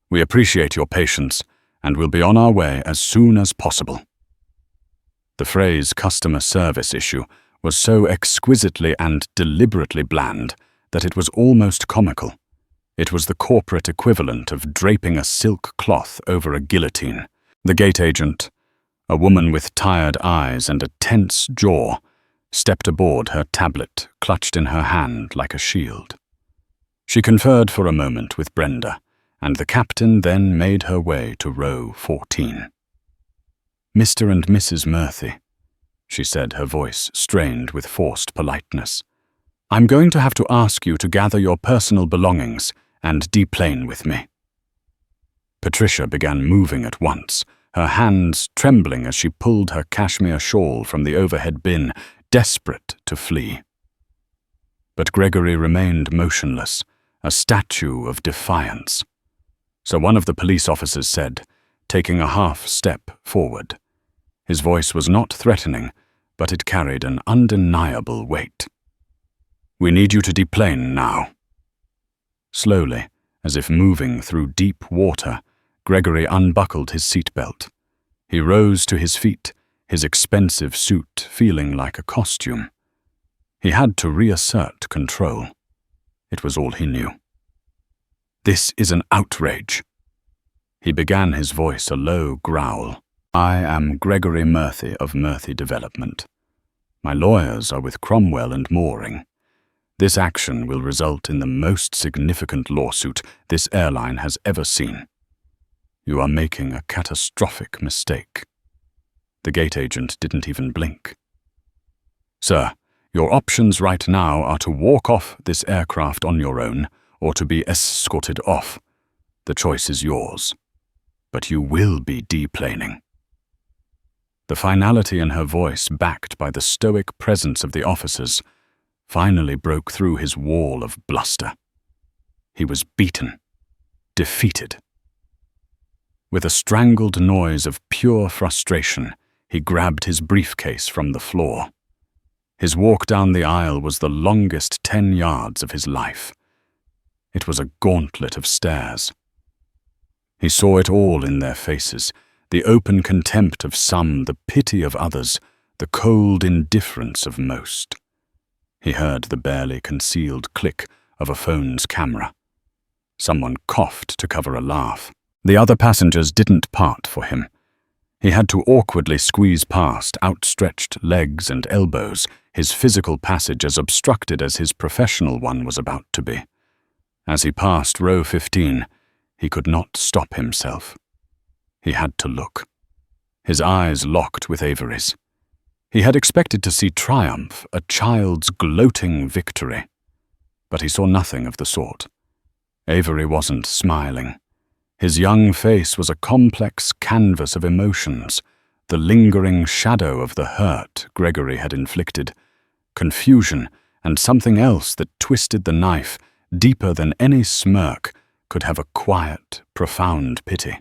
We appreciate your patience and will be on our way as soon as possible." The phrase customer service issue was so exquisitely and deliberately bland that it was almost comical. It was the corporate equivalent of draping a silk cloth over a guillotine. The gate agent, a woman with tired eyes and a tense jaw, stepped aboard, her tablet clutched in her hand like a shield. She conferred for a moment with Brenda, and the captain then made her way to row 14. "Mr. and Mrs. Murphy," she said, her voice strained with forced politeness, "I'm going to have to ask you to gather your personal belongings and deplane with me." Patricia began moving at once, her hands trembling as she pulled her cashmere shawl from the overhead bin, desperate to flee. But Gregory remained motionless, a statue of defiance. So one of the police officers said, taking a half step forward. His voice was not threatening, but it carried an undeniable weight. "We need you to deplane now." Slowly, as if moving through deep water, Gregory unbuckled his seatbelt. He rose to his feet, his expensive suit feeling like a costume. He had to reassert control. It was all he knew. "This is an outrage." He began, his voice a low growl. "I am Gregory Murphy of Murphy Development. My lawyers are with Cromwell and Mooring. This action will result in the most significant lawsuit this airline has ever seen. You are making a catastrophic mistake." The gate agent didn't even blink. "Sir, your options right now are to walk off this aircraft on your own or to be escorted off. The choice is yours. But you will be deplaning." The finality in her voice, backed by the stoic presence of the officers, finally broke through his wall of bluster. He was beaten, defeated. With a strangled noise of pure frustration, he grabbed his briefcase from the floor. His walk down the aisle was the longest 10 yards of his life. It was a gauntlet of stairs. He saw it all in their faces, the open contempt of some, the pity of others, the cold indifference of most. He heard the barely concealed click of a phone's camera. Someone coughed to cover a laugh. The other passengers didn't part for him. He had to awkwardly squeeze past outstretched legs and elbows, his physical passage as obstructed as his professional one was about to be. As he passed row 15, he could not stop himself. He had to look. His eyes locked with Avery's. He had expected to see triumph, a child's gloating victory. But he saw nothing of the sort. Avery wasn't smiling. His young face was a complex canvas of emotions, the lingering shadow of the hurt Gregory had inflicted, confusion, and something else that twisted the knife deeper than any smirk could have a quiet, profound pity.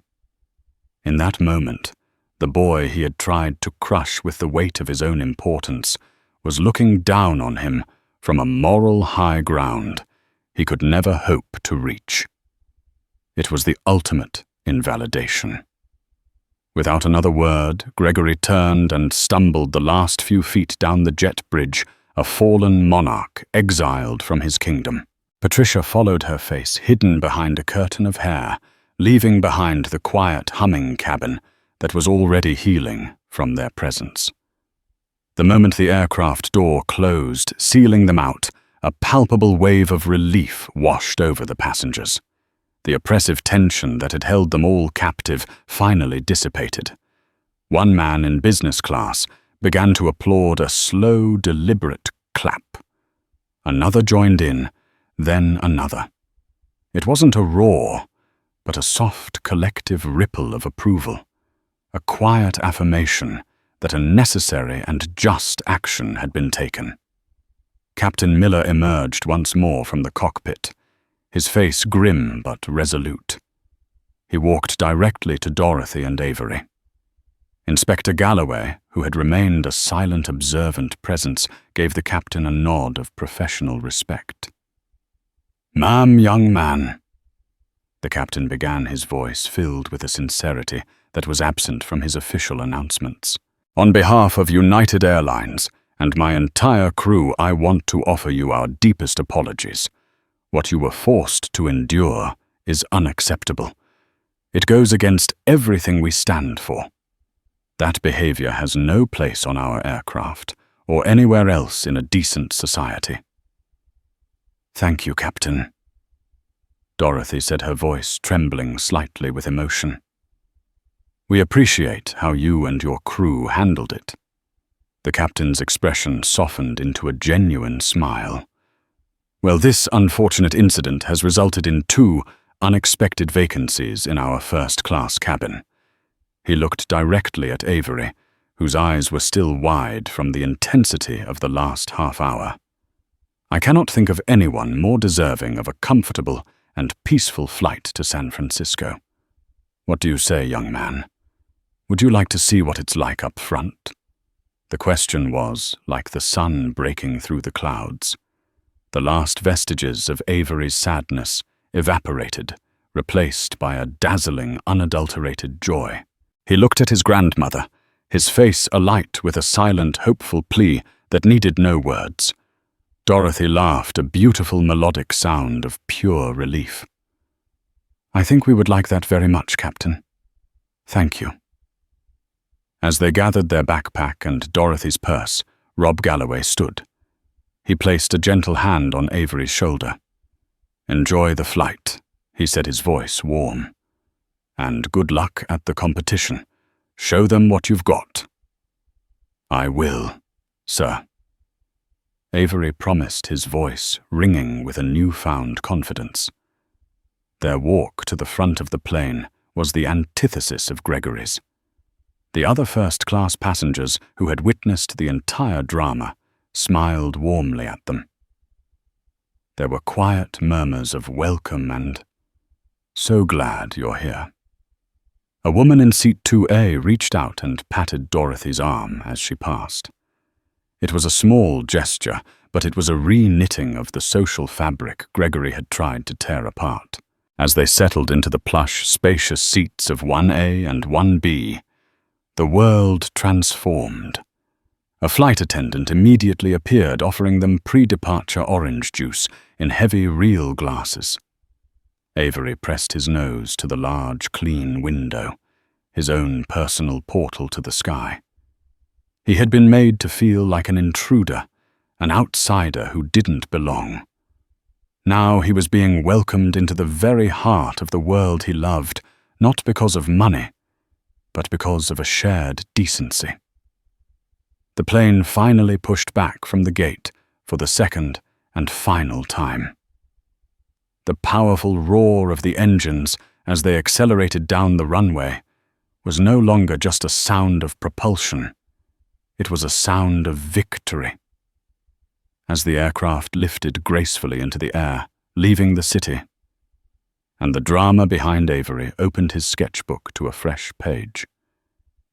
In that moment, the boy he had tried to crush with the weight of his own importance was looking down on him from a moral high ground he could never hope to reach. It was the ultimate invalidation. Without another word, Gregory turned and stumbled the last few feet down the jet bridge, a fallen monarch exiled from his kingdom. Patricia followed her face hidden behind a curtain of hair, leaving behind the quiet humming cabin that was already healing from their presence. The moment the aircraft door closed, sealing them out, a palpable wave of relief washed over the passengers. The oppressive tension that had held them all captive finally dissipated. One man in business class began to applaud a slow, deliberate clap. Another joined in, then another. It wasn't a roar, but a soft, collective ripple of approval, a quiet affirmation that a necessary and just action had been taken. Captain Miller emerged once more from the cockpit, his face grim but resolute. He walked directly to Dorothy and Avery. Inspector Galloway, who had remained a silent, observant presence, gave the captain a nod of professional respect. "Ma'am, young man," the captain began, his voice filled with a sincerity that was absent from his official announcements. "On behalf of United Airlines and my entire crew, I want to offer you our deepest apologies. What you were forced to endure is unacceptable. It goes against everything we stand for. That behavior has no place on our aircraft or anywhere else in a decent society." "Thank you, Captain," Dorothy said, her voice trembling slightly with emotion. "We appreciate how you and your crew handled it." The captain's expression softened into a genuine smile. "Well, this unfortunate incident has resulted in 2 unexpected vacancies in our first-class cabin." He looked directly at Avery, whose eyes were still wide from the intensity of the last half hour. "I cannot think of anyone more deserving of a comfortable and peaceful flight to San Francisco. What do you say, young man? Would you like to see what it's like up front?" The question was like the sun breaking through the clouds. The last vestiges of Avery's sadness evaporated, replaced by a dazzling, unadulterated joy. He looked at his grandmother, his face alight with a silent, hopeful plea that needed no words. Dorothy laughed, a beautiful melodic sound of pure relief. "I think we would like that very much, Captain. Thank you." As they gathered their backpack and Dorothy's purse, Rob Galloway stood. He placed a gentle hand on Avery's shoulder. "Enjoy the flight," he said, his voice warm. "And good luck at the competition. Show them what you've got." "I will, sir." Avery promised, his voice ringing with a newfound confidence. Their walk to the front of the plane was the antithesis of Gregory's. The other first-class passengers who had witnessed the entire drama smiled warmly at them. There were quiet murmurs of welcome and, "So glad you're here." A woman in seat 2A reached out and patted Dorothy's arm as she passed. It was a small gesture, but it was a re-knitting of the social fabric Gregory had tried to tear apart. As they settled into the plush, spacious seats of 1A and 1B, the world transformed. A flight attendant immediately appeared, offering them pre-departure orange juice in heavy real glasses. Avery pressed his nose to the large, clean window, his own personal portal to the sky. He had been made to feel like an intruder, an outsider who didn't belong. Now he was being welcomed into the very heart of the world he loved, not because of money, but because of a shared decency. The plane finally pushed back from the gate for the second and final time. The powerful roar of the engines as they accelerated down the runway was no longer just a sound of propulsion. It was a sound of victory. As the aircraft lifted gracefully into the air, leaving the city, and the drama behind Avery opened his sketchbook to a fresh page.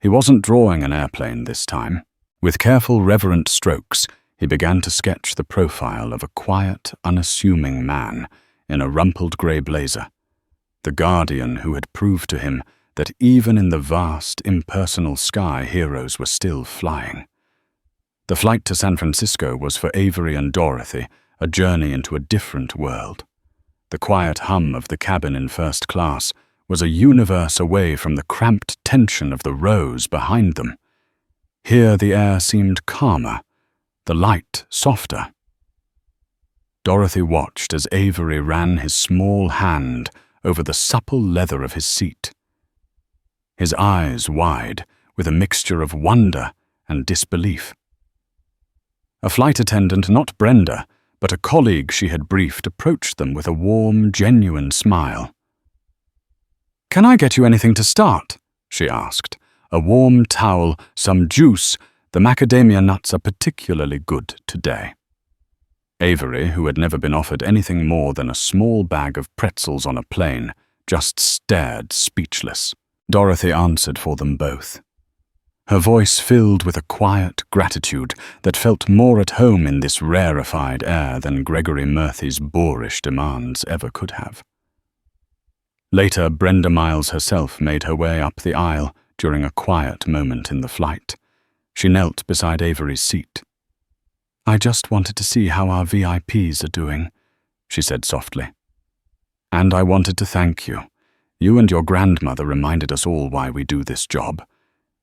He wasn't drawing an airplane this time. With careful, reverent strokes, he began to sketch the profile of a quiet, unassuming man in a rumpled grey blazer, the guardian who had proved to him that even in the vast, impersonal sky heroes were still flying. The flight to San Francisco was for Avery and Dorothy a journey into a different world. The quiet hum of the cabin in first class was a universe away from the cramped tension of the rows behind them. Here the air seemed calmer, the light softer. Dorothy watched as Avery ran his small hand over the supple leather of his seat. His eyes wide, with a mixture of wonder and disbelief. A flight attendant, not Brenda, but a colleague she had briefed, approached them with a warm, genuine smile. "Can I get you anything to start?" she asked. "A warm towel, some juice. The macadamia nuts are particularly good today." Avery, who had never been offered anything more than a small bag of pretzels on a plane, just stared speechless. Dorothy answered for them both. Her voice filled with a quiet gratitude that felt more at home in this rarefied air than Gregory Murphy's boorish demands ever could have. Later, Brenda Miles herself made her way up the aisle during a quiet moment in the flight. She knelt beside Avery's seat. "I just wanted to see how our VIPs are doing," she said softly. "And I wanted to thank you. You and your grandmother reminded us all why we do this job.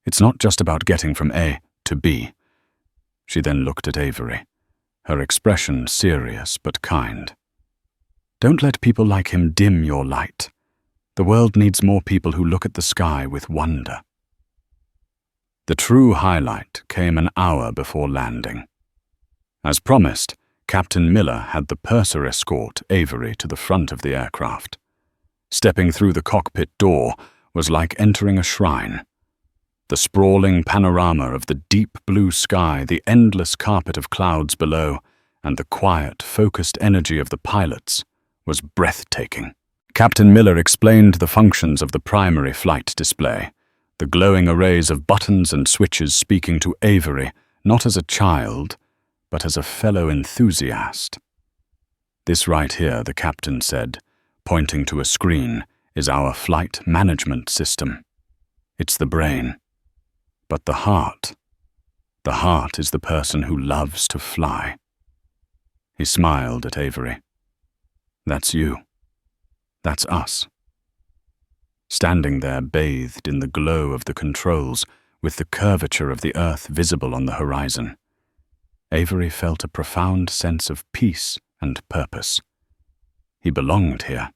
It's not just about getting from A to B." She then looked at Avery, her expression serious but kind. "Don't let people like him dim your light. The world needs more people who look at the sky with wonder." The true highlight came an hour before landing. As promised, Captain Miller had the purser escort Avery to the front of the aircraft. Stepping through the cockpit door was like entering a shrine. The sprawling panorama of the deep blue sky, the endless carpet of clouds below, and the quiet, focused energy of the pilots was breathtaking. Captain Miller explained the functions of the primary flight display, the glowing arrays of buttons and switches speaking to Avery, not as a child, but as a fellow enthusiast. "This right here," the captain said, pointing to a screen, "is our flight management system. It's the brain. But the heart is the person who loves to fly." He smiled at Avery. "That's you. That's us." Standing there bathed in the glow of the controls, with the curvature of the earth visible on the horizon, Avery felt a profound sense of peace and purpose. He belonged here.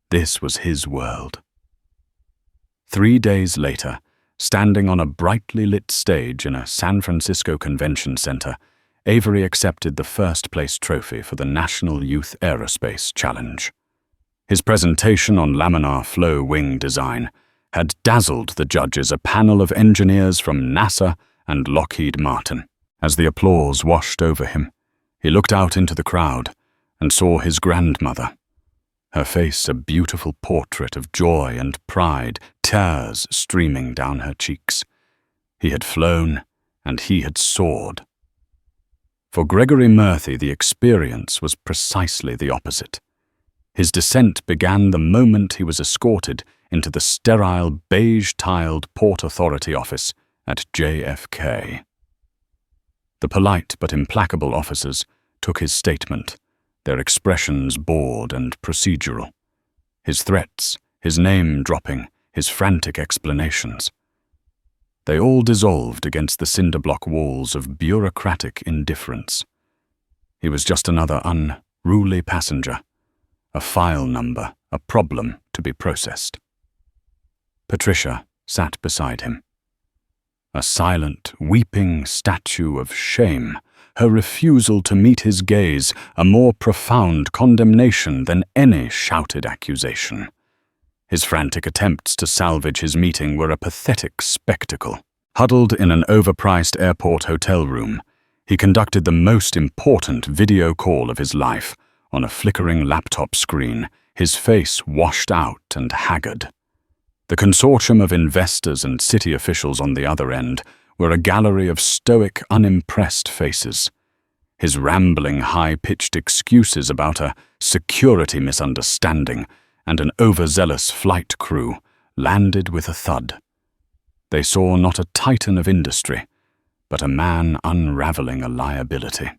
This was his world. 3 days later, standing on a brightly lit stage in a San Francisco Convention Center, Avery accepted the first-place trophy for the National Youth Aerospace Challenge. His presentation on laminar flow wing design had dazzled the judges, a panel of engineers from NASA and Lockheed Martin. As the applause washed over him, he looked out into the crowd and saw his grandmother, her face a beautiful portrait of joy and pride, tears streaming down her cheeks. He had flown, and he had soared. For Gregory Murphy, the experience was precisely the opposite. His descent began the moment he was escorted into the sterile, beige-tiled Port Authority office at JFK. The polite but implacable officers took his statement, their expressions bored and procedural. His threats, his name dropping, his frantic explanations. They all dissolved against the cinder-block walls of bureaucratic indifference. He was just another unruly passenger, a file number, a problem to be processed. Patricia sat beside him. A silent, weeping statue of shame, her refusal to meet his gaze a more profound condemnation than any shouted accusation. His frantic attempts to salvage his meeting were a pathetic spectacle. Huddled in an overpriced airport hotel room, he conducted the most important video call of his life on a flickering laptop screen, his face washed out and haggard. The consortium of investors and city officials on the other end were a gallery of stoic, unimpressed faces. His rambling, high-pitched excuses about a security misunderstanding and an overzealous flight crew landed with a thud. They saw not a titan of industry, but a man unraveling a liability.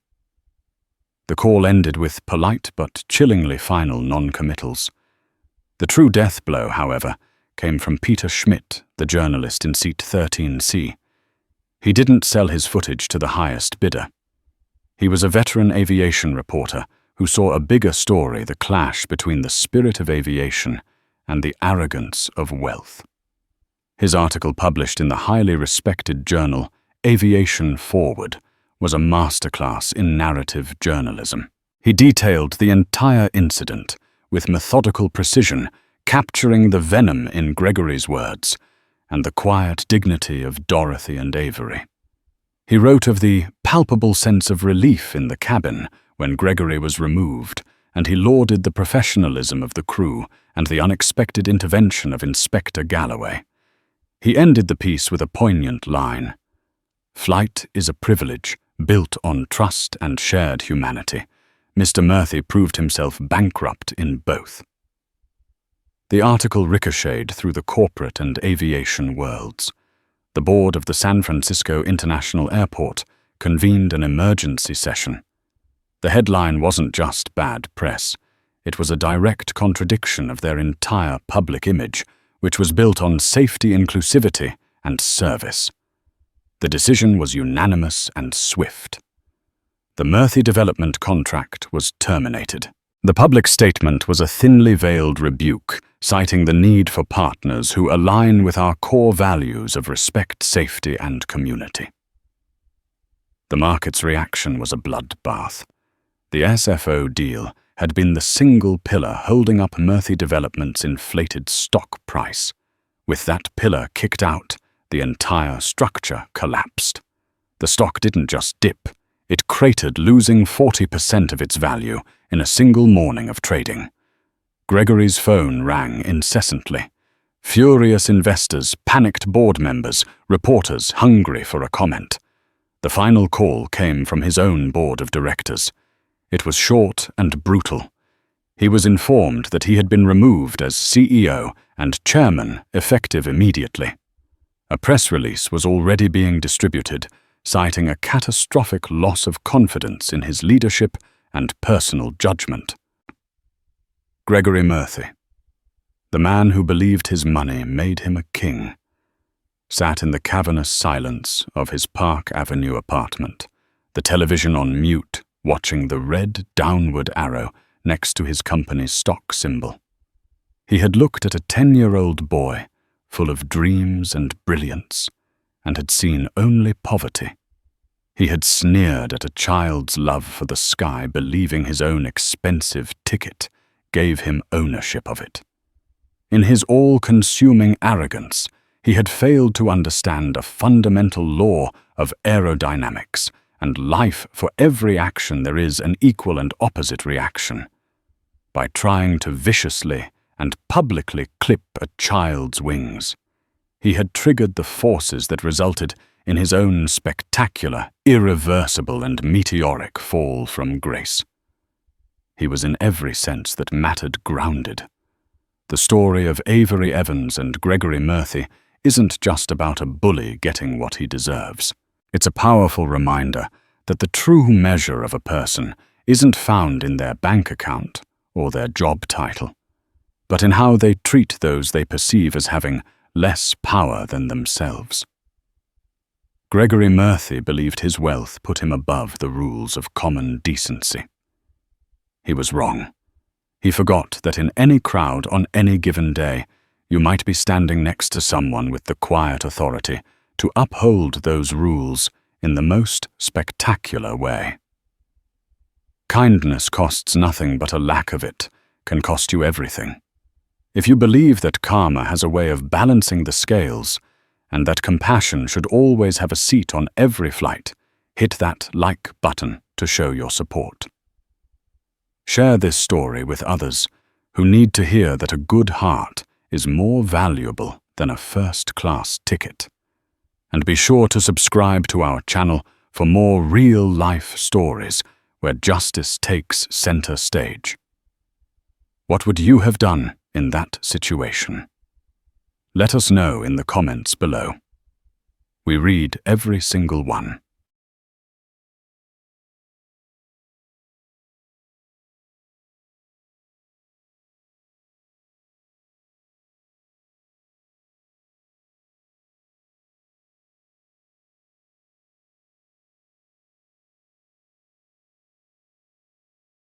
The call ended with polite but chillingly final non-committals. The true death blow, however, came from Peter Schmidt, the journalist in seat 13C. He didn't sell his footage to the highest bidder. He was a veteran aviation reporter who saw a bigger story: the clash between the spirit of aviation and the arrogance of wealth. His article, published in the highly respected journal Aviation Forward, was a masterclass in narrative journalism. He detailed the entire incident with methodical precision, capturing the venom in Gregory's words and the quiet dignity of Dorothy and Avery. He wrote of the palpable sense of relief in the cabin when Gregory was removed, and he lauded the professionalism of the crew and the unexpected intervention of Inspector Galloway. He ended the piece with a poignant line: "Flight is a privilege built on trust and shared humanity. Mr. Murphy proved himself bankrupt in both." The article ricocheted through the corporate and aviation worlds. The board of the San Francisco International Airport convened an emergency session. The headline wasn't just bad press. It was a direct contradiction of their entire public image, which was built on safety, inclusivity, and service. The decision was unanimous and swift. The Murphy development contract was terminated. The public statement was a thinly veiled rebuke, citing the need for partners who align with our core values of respect, safety, and community. The market's reaction was a bloodbath. The SFO deal had been the single pillar holding up Murphy Development's inflated stock price. With that pillar kicked out, the entire structure collapsed. The stock didn't just dip, it cratered, losing 40% of its value in a single morning of trading. Gregory's phone rang incessantly. Furious investors, panicked board members, reporters hungry for a comment. The final call came from his own board of directors. It was short and brutal. He was informed that he had been removed as CEO and chairman effective immediately. A press release was already being distributed, citing a catastrophic loss of confidence in his leadership and personal judgment. Gregory Murphy, the man who believed his money made him a king, sat in the cavernous silence of his Park Avenue apartment, the television on mute, watching the red downward arrow next to his company's stock symbol. He had looked at a 10-year-old boy, full of dreams and brilliance, and had seen only poverty. He had sneered at a child's love for the sky, believing his own expensive ticket gave him ownership of it. In his all-consuming arrogance, he had failed to understand a fundamental law of aerodynamics, and life. For every action there is an equal and opposite reaction. By trying to viciously and publicly clip a child's wings, he had triggered the forces that resulted in his own spectacular, irreversible, and meteoric fall from grace. He was in every sense that mattered grounded. The story of Avery Evans and Gregory Murphy isn't just about a bully getting what he deserves. It's a powerful reminder that the true measure of a person isn't found in their bank account or their job title, but in how they treat those they perceive as having less power than themselves. Gregory Murphy believed his wealth put him above the rules of common decency. He was wrong. He forgot that in any crowd on any given day, you might be standing next to someone with the quiet authority to uphold those rules in the most spectacular way. Kindness costs nothing, but a lack of it can cost you everything. If you believe that karma has a way of balancing the scales, and that compassion should always have a seat on every flight, hit that like button to show your support. Share this story with others who need to hear that a good heart is more valuable than a first-class ticket. And be sure to subscribe to our channel for more real-life stories where justice takes center stage. What would you have done in that situation? Let us know in the comments below. We read every single one.